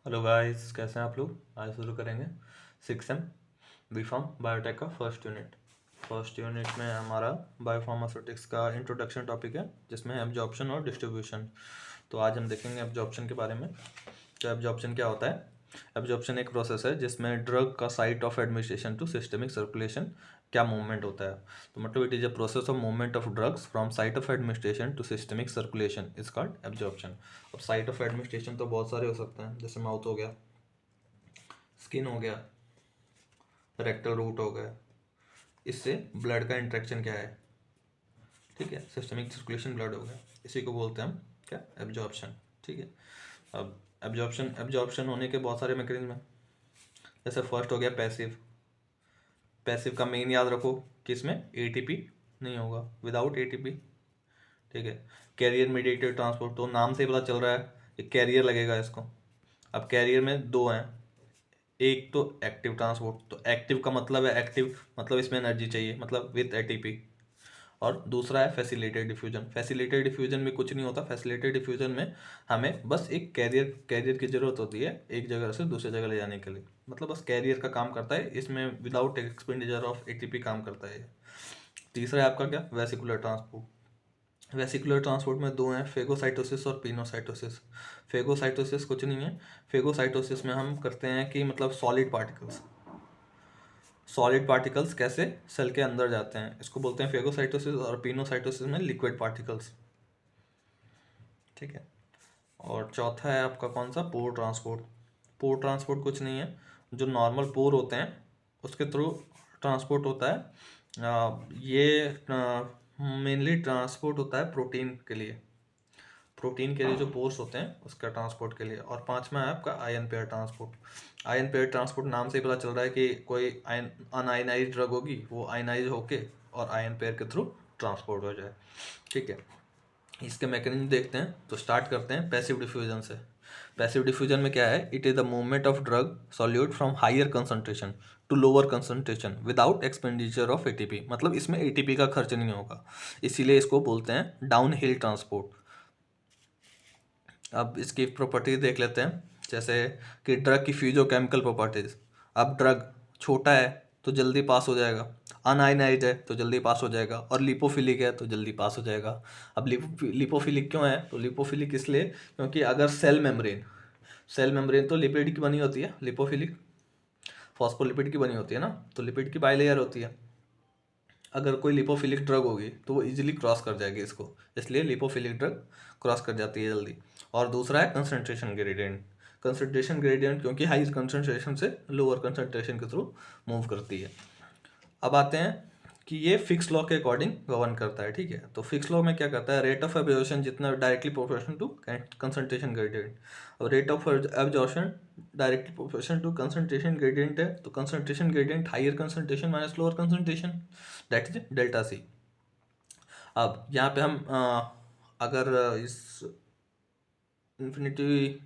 Hello guys, कैसे हैं आप लोग। आज शुरू करेंगे 6M बी फार्म बायोटेक का फर्स्ट यूनिट में हमारा बायोफार्मास्यूटिक्स का इंट्रोडक्शन टॉपिक है, जिसमें एब्जॉर्प्शन और डिस्ट्रीब्यूशन। तो आज हम देखेंगे एब्जॉर्प्शन के बारे में। तो एब्जॉर्प्शन क्या होता है। एब्जॉर्प्शन एक प्रोसेस है जिसमें ड्रग का site of administration to systemic circulation क्या मूवमेंट होता है। तो मतलब it is a process of movement of drugs from site of administration to systemic circulation is called absorption. अब साइट ऑफ एडमिनिस्ट्रेशन तो बहुत सारे हो सकते हैं, जैसे माउथ हो गया, स्किन हो गया, रेक्टल रूट हो गया। इससे ब्लड का इंट्रैक्शन क्या है, ठीक है, सिस्टमिक सर्कुलेशन ब्लड हो गया, इसी को बोलते हैं हम क्या, एब्जॉर्प्शन। ठीक है। अब एब्जॉर्प्शन होने के बहुत सारे मैकेनिज्म हैं। जैसे फर्स्ट हो गया पैसिव। पैसिव का मेन याद रखो कि इसमें एटीपी नहीं होगा, विदाउट एटीपी। ठीक है। कैरियर मीडिएटेड ट्रांसपोर्ट, तो नाम से ही पता चल रहा है कि कैरियर लगेगा इसको। अब कैरियर में दो हैं, एक तो एक्टिव ट्रांसपोर्ट, तो एक्टिव का मतलब है एक्टिव मतलब इसमें एनर्जी चाहिए, मतलब विथ एटीपी। और दूसरा है फैसिलिटेटेड डिफ्यूजन। फैसिलिटेटेड डिफ्यूजन में कुछ नहीं होता। फैसिलिटेटेड डिफ्यूजन में हमें बस एक कैरियर कैरियर की ज़रूरत होती है एक जगह से दूसरी जगह ले जाने के लिए, मतलब बस कैरियर का काम करता है इसमें, विदाउट एक्सपेंडिचर ऑफ एटीपी काम करता है। तीसरा है आपका क्या, वेसिकुलर ट्रांसपोर्ट। वेसिकुलर ट्रांसपोर्ट में दो हैं, फेगोसाइटोसिस और पिनोसाइटोसिस। फेगोसाइटोसिस कुछ नहीं है। फेगोसाइटोसिस में हम करते हैं कि मतलब सॉलिड पार्टिकल्स कैसे सेल के अंदर जाते हैं, इसको बोलते हैं फेगोसाइटोसिस। और पिनोसाइटोसिस में लिक्विड पार्टिकल्स। ठीक है। और चौथा है आपका कौन सा, पोर ट्रांसपोर्ट। पोर ट्रांसपोर्ट कुछ नहीं है, जो नॉर्मल पोर होते हैं उसके थ्रू ट्रांसपोर्ट होता है। ये मेनली ट्रांसपोर्ट होता है प्रोटीन के लिए जो पोर्स होते हैं उसका ट्रांसपोर्ट के लिए। और पांचवा है आपका ion pair transport. Ion pair transport नाम से ही पता चल रहा है कि कोई आयन अनआयनाइज ड्रग होगी, वो आयनाइज होके और आयन पेयर के थ्रू ट्रांसपोर्ट हो जाए। ठीक है। इसके मैकेनिज्म देखते हैं, तो स्टार्ट करते हैं पैसिव डिफ्यूजन से। पैसिव डिफ्यूजन में क्या है, it is the movement of drug solute from higher concentration to lower concentration without expenditure of ATP, मतलब इसमें एटीपी का खर्च नहीं होगा, इसीलिए इसको बोलते हैं डाउन हिल ट्रांसपोर्ट। अब इसकी प्रॉपर्टीज देख लेते हैं, जैसे कि ड्रग की फिजियोकेमिकल प्रॉपर्टीज। अब ड्रग छोटा है तो जल्दी पास हो जाएगा, अनआयनाइज्ड है तो जल्दी पास हो जाएगा, और लिपोफिलिक है तो जल्दी पास हो जाएगा। अब लिपोफिलिक क्यों है, तो लिपोफिलिक इसलिए क्योंकि अगर सेल मेम्ब्रेन तो लिपिड की बनी होती है, लिपोफिलिक फॉस्फोलिपिड की बनी होती है ना, तो लिपिड की बाइलेयर होती है। अगर कोई लिपोफिलिक ड्रग होगी तो वो इजीली क्रॉस कर जाएगी इसको, इसलिए लिपोफिलिक ड्रग क्रॉस कर जाती है जल्दी। और दूसरा है कंसंट्रेशन ग्रेडियंट। कंसंट्रेशन ग्रेडियंट क्योंकि हाई कंसंट्रेशन से लोअर कंसंट्रेशन के थ्रू मूव करती है। अब आते हैं कि ये फिक्स लॉ के अकॉर्डिंग गवर्न करता है। ठीक है। तो फिक्स लॉ में क्या करता है, रेट ऑफ एब्जॉर्प्शन जितना directly proportional to concentration gradient. अब rate of absorption directly proportional to concentration gradient है, तो concentration gradient higher concentration minus lower concentration, that is delta C. अब यहाँ पे हम अगर इस इन्फिनिटी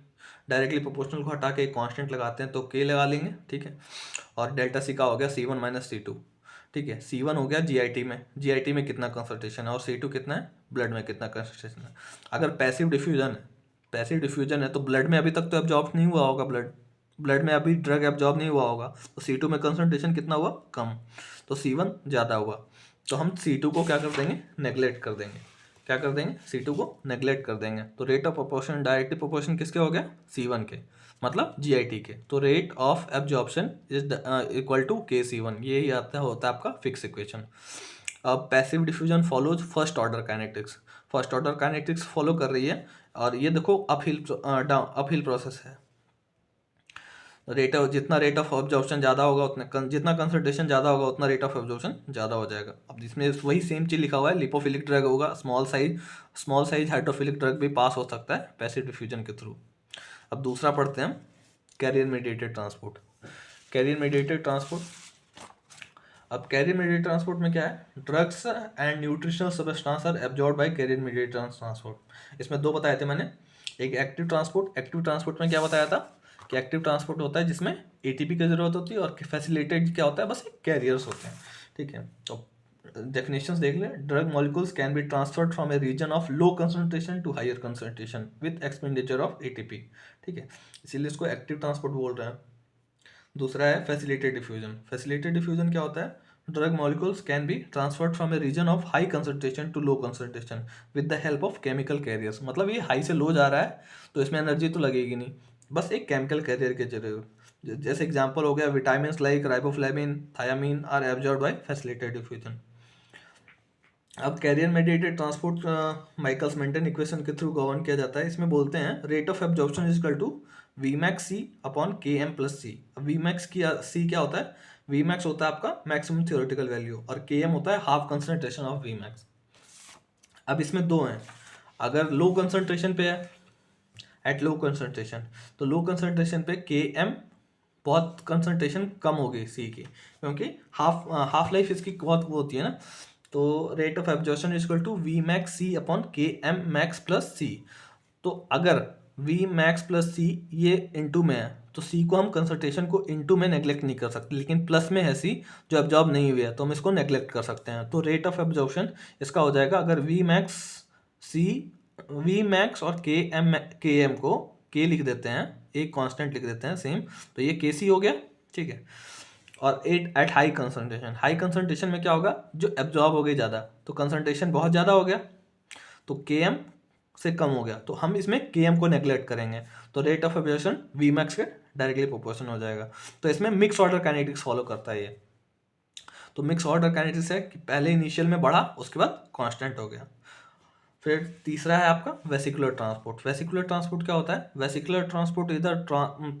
डायरेक्टली प्रोपोर्शनल को हटा के एक कांस्टेंट लगाते हैं तो के लगा लेंगे। ठीक है। और डेल्टा सी का हो गया C1 माइनस C2। ठीक है। C1 हो गया जीआईटी में कितना कंसंट्रेशन है, और C2 कितना है, ब्लड में कितना कंसंट्रेशन है। अगर पैसिव डिफ्यूजन है तो ब्लड में अभी तक तो एब्जॉर्ब नहीं हुआ होगा, ब्लड में अभी ड्रग एब्जॉर्ब नहीं हुआ होगा, तो C2 में कंसंट्रेशन कितना हुआ, कम, तो C1 ज़्यादा हुआ। तो हम C2 को क्या कर देंगे, नेग्लेक्ट कर देंगे। क्या कर देंगे, C2 को नेग्लेक्ट कर देंगे। तो rate of proportion directly proportion किसके हो गया, C1 के, मतलब जीआईटी के। तो rate of absorption is equal to K C1, यही होता है आपका फिक्स इक्वेशन। अब passive diffusion follows first order kinetics follow कर रही है। और ये देखो अपहिल प्रोसेस है। जितना रेट ऑफ ऑब्जॉर्प्शन ज़्यादा होगा उतना, जितना कंसंट्रेशन ज़्यादा होगा उतना रेट ऑफ ऑब्जॉर्प्शन ज़्यादा हो जाएगा। अब इसमें वही सेम चीज़ लिखा हुआ है, लिपोफिलिक ड्रग होगा, स्मॉल साइज हाइड्रोफिलिक ड्रग भी पास हो सकता है पैसिव डिफ्यूजन के थ्रू। अब दूसरा पढ़ते हैं, carrier mediated transport. Carrier mediated transport, अब कैरियर मीडिएटेड ट्रांसपोर्ट में क्या है, drugs and nutritional substance are absorb by carrier mediated transport. इसमें दो बताए थे मैंने, एक एक्टिव ट्रांसपोर्ट में क्या बताया था कि एक्टिव ट्रांसपोर्ट होता है जिसमें एटीपी की जरूरत होती है, और फैसिलिटेटेड क्या होता है, बस कैरियर्स होते हैं। ठीक है। तो डेफिनेशंस देख लें। Drug molecules can be transferred from a region of low concentration to higher concentration with expenditure of ATP, ठीक है, इसीलिए इसको एक्टिव ट्रांसपोर्ट बोल रहे हैं। दूसरा है फैसिलिटेटेड डिफ्यूजन। फैसिलिटेटेड डिफ्यूजन क्या होता है? Drug molecules can be transferred from a region of high concentration to low concentration with the help of chemical carriers. मतलब ये हाई से लो जा रहा है तो इसमें एनर्जी तो लगेगी नहीं, बस एक केमिकल कैरियर के जरिए। जैसे एग्जांपल हो गया vitamin like riboflavin, thiamine are absorbed by facilitated diffusion. अब carrier mediated transport Michaelis Menten equation के थ्रू गवर्न किया जाता है। इसमें बोलते हैं rate of absorption is equal to V max C upon K M plus C. V max की C क्या होता है? वी मैक्स होता है आपका मैक्सिमम थियोरेटिकल वैल्यू और के एम होता है half concentration of V max. अब इसमें दो हैं, अगर लो कंसंट्रेशन पे है, एट लो कंसंट्रेशन, तो लो कंसंट्रेशन पे के एम बहुत कंसंट्रेशन कम होगी सी की, क्योंकि हाफ लाइफ इसकी बहुत वो होती है ना। तो rate of absorption is equal to V max C upon K M max plus C. तो अगर वी मैक्स प्लस सी ये इनटू में है तो सी को हम कंसंट्रेशन को इनटू में नेग्लेक्ट नहीं कर सकते, लेकिन प्लस में है सी जो एब्जॉर्ब नहीं हुई है तो हम इसको नेग्लेक्ट कर सकते हैं। तो रेट ऑफ एब्जॉर्प्शन इसका हो जाएगा, अगर V max C, V max और के एम को के लिख देते हैं, एक कांस्टेंट लिख देते हैं सेम, तो ये के सी हो गया, ठीक है। और at high concentration, high concentration में क्या होगा? जो एब्जॉर्ब हो गई ज़्यादा, तो कंसंट्रेशन बहुत ज़्यादा हो गया तो के एम से कम हो गया, तो हम इसमें के एम को नेग्लेक्ट करेंगे, तो rate of absorption V max के डायरेक्टली प्रोपोर्शन हो जाएगा। तो इसमें मिक्स ऑर्डर काइनेटिक्स फॉलो करता है ये। तो मिक्स ऑर्डर काइनेटिक्स है कि पहले इनिशियल में बढ़ा उसके बाद कांस्टेंट हो गया। फिर तीसरा है आपका वेसिकुलर ट्रांसपोर्ट। वेसिकुलर ट्रांसपोर्ट क्या होता है? Vesicular transport is the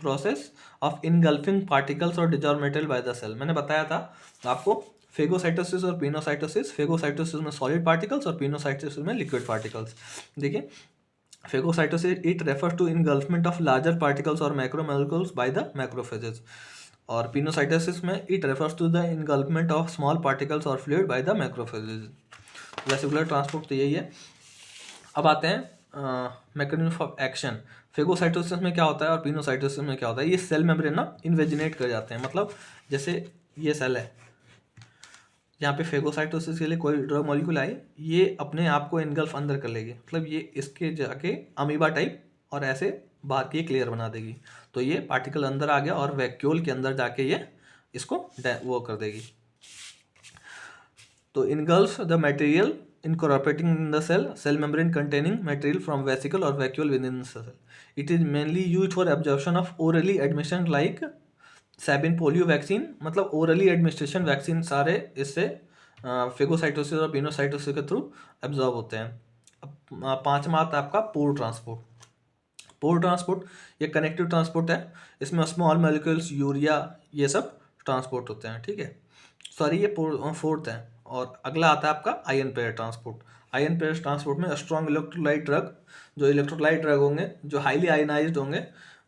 process of engulfing particles और dissolve material by the cell. मैंने बताया था आपको फेगोसाइटोसिस और पिनोसाइटोसिस। फेगोसाइटोसिस में सॉलिड पार्टिकल्स और पिनोसाइटोसिस में लिक्विड पार्टिकल्स। देखिए, phagocytosis it refers to engulfment of larger particles और मैक्रोमोलिक्यूल्स बाय द मैक्रोफेजेस, और पिनोसाइटोसिस में it refers to the engulfment of small particles और fluid by the macrophages. Vesicular transport तो यही है। अब आते हैं मैकेनिज्म ऑफ एक्शन। फेगोसाइटोसिस में क्या होता है और पिनोसाइटोसिस में क्या होता है? ये सेल मेम्ब्रेन ना इन्वेजिनेट कर जाते हैं, मतलब जैसे ये सेल है, यहाँ पे फेगोसाइटोसिस के लिए कोई ड्रग मॉलिक्यूल आई, ये अपने आप को इनगल्फ अंदर कर लेगी, मतलब ये इसके जाके अमीबा टाइप और ऐसे बाहर की क्लियर बना देगी, तो ये पार्टिकल अंदर आ गया और वैक्यूल के अंदर जाके ये इसको वो कर देगी। तो engulf the material incorporating in the cell membrane containing material from vesicle or vacuole within the cell. It is mainly used for absorption of orally administration like Sabin polio vaccine, मतलब orally administration वैक्सीन सारे इससे phagocytosis और pinocytosis के through absorb होते हैं। अब पांचवा आता है आपका पोर ट्रांसपोर्ट। पोर ट्रांसपोर्ट ये कनेक्टिव ट्रांसपोर्ट है, इसमें स्मॉल मॉलिक्यूल्स यूरिया ये सब ट्रांसपोर्ट होते हैं, ठीक है, सॉरी ये फोर्थ है। और अगला आता है आपका ion pair transport. Ion pair transport में स्ट्रॉन्ग इलेक्ट्रोलाइट ड्रग, जो इलेक्ट्रोलाइट ड्रग होंगे जो हाईली आयनाइज्ड होंगे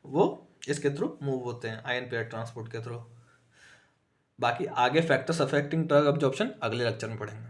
वो इसके थ्रू मूव होते हैं आयन पेयर ट्रांसपोर्ट के थ्रू। बाकी आगे फैक्टर्स अफेक्टिंग ड्रग एब्जॉर्प्शन अगले लेक्चर में पढ़ेंगे।